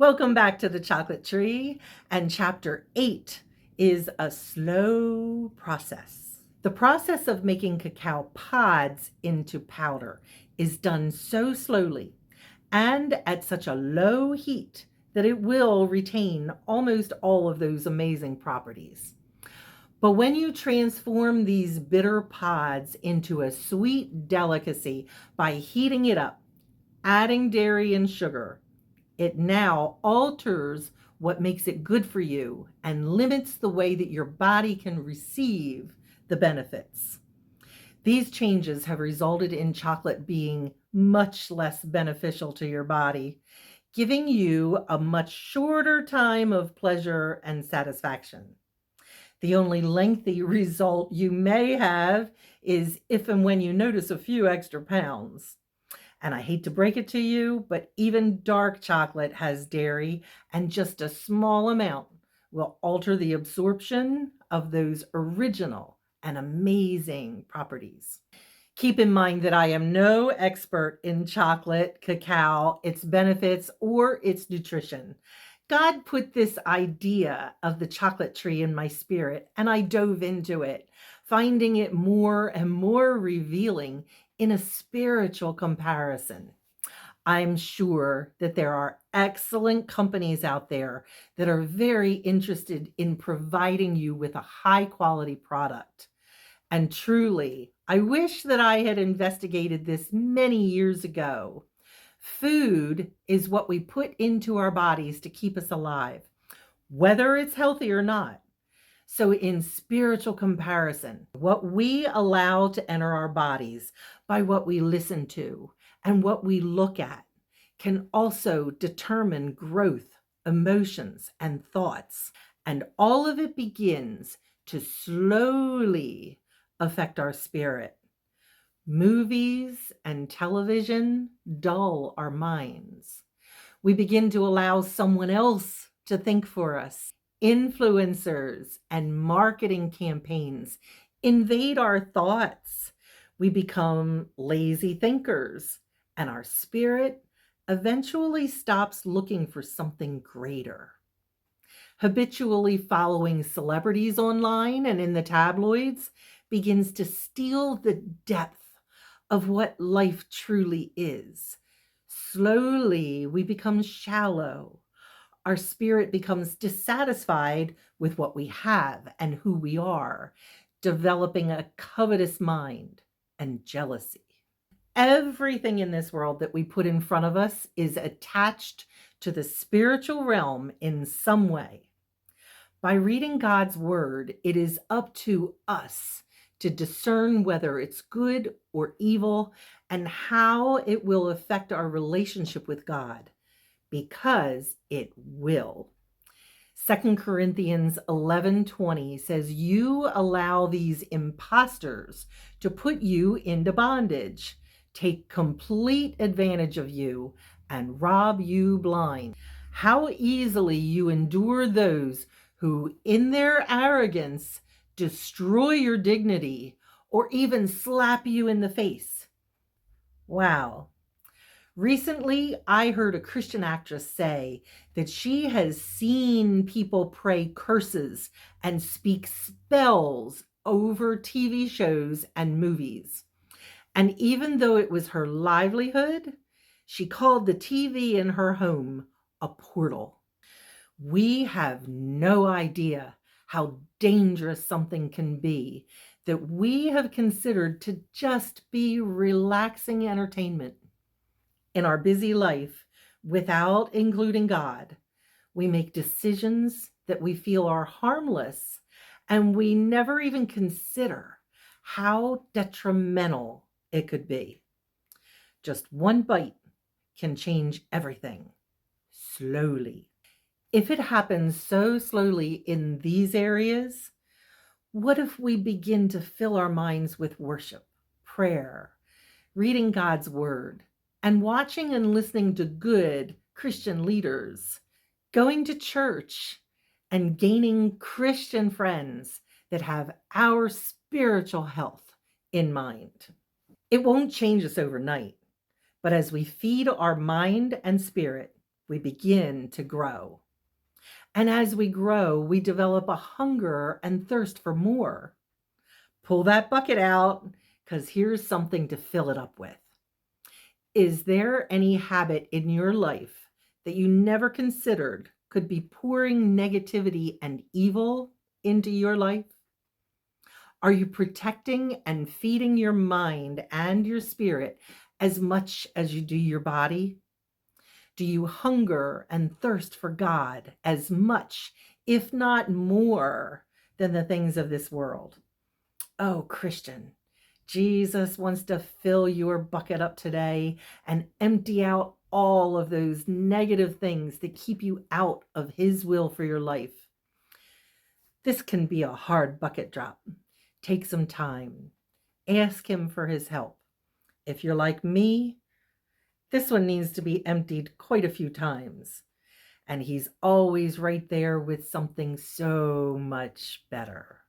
Welcome back to the Chocolate Tree, and chapter 8 is a slow process. The process of making cacao pods into powder is done so slowly and at such a low heat that it will retain almost all of those amazing properties. But when you transform these bitter pods into a sweet delicacy by heating it up, adding dairy and sugar, it now alters what makes it good for you and limits the way that your body can receive the benefits. These changes have resulted in chocolate being much less beneficial to your body, giving you a much shorter time of pleasure and satisfaction. The only lengthy result you may have is if and when you notice a few extra pounds. And I hate to break it to you, but even dark chocolate has dairy, and just a small amount will alter the absorption of those original and amazing properties. Keep in mind that I am no expert in chocolate, cacao, its benefits, or its nutrition. God put this idea of the chocolate tree in my spirit, and I dove into it, finding it more and more revealing in a spiritual comparison. I'm sure that there are excellent companies out there that are very interested in providing you with a high quality product. And truly, I wish that I had investigated this many years ago. Food is what we put into our bodies to keep us alive, whether it's healthy or not. So, in spiritual comparison, what we allow to enter our bodies by what we listen to and what we look at can also determine growth, emotions, and thoughts. And all of it begins to slowly affect our spirit. Movies and television dull our minds. We begin to allow someone else to think for us. Influencers and marketing campaigns invade our thoughts. We become lazy thinkers, and our spirit eventually stops looking for something greater. Habitually following celebrities online and in the tabloids begins to steal the depth of what life truly is. Slowly, we become shallow. Our spirit becomes dissatisfied with what we have and who we are, developing a covetous mind and jealousy. Everything in this world that we put in front of us is attached to the spiritual realm in some way. By reading God's word, it is up to us to discern whether it's good or evil and how it will affect our relationship with God, because it will. 2 Corinthians 11:20 says, "You allow these impostors to put you into bondage, take complete advantage of you, and rob you blind. How easily you endure those who, in their arrogance, destroy your dignity or even slap you in the face." Wow. Recently, I heard a Christian actress say that she has seen people pray curses and speak spells over TV shows and movies. And even though it was her livelihood, she called the TV in her home a portal. We have no idea how dangerous something can be that we have considered to just be relaxing entertainment. In our busy life, without including God, we make decisions that we feel are harmless, and we never even consider how detrimental it could be. Just one bite can change everything slowly. If it happens so slowly in these areas, what if we begin to fill our minds with worship, prayer, reading God's word, and watching and listening to good Christian leaders, going to church, and gaining Christian friends that have our spiritual health in mind? It won't change us overnight, but as we feed our mind and spirit, we begin to grow. And as we grow, we develop a hunger and thirst for more. Pull that bucket out, because here's something to fill it up with. Is there any habit in your life that you never considered could be pouring negativity and evil into your life? Are you protecting and feeding your mind and your spirit as much as you do your body? Do you hunger and thirst for God as much, if not more, than the things of this world? Oh, Christian, Jesus wants to fill your bucket up today and empty out all of those negative things that keep you out of His will for your life. This can be a hard bucket drop. Take some time. Ask Him for His help. If you're like me, this one needs to be emptied quite a few times. And He's always right there with something so much better.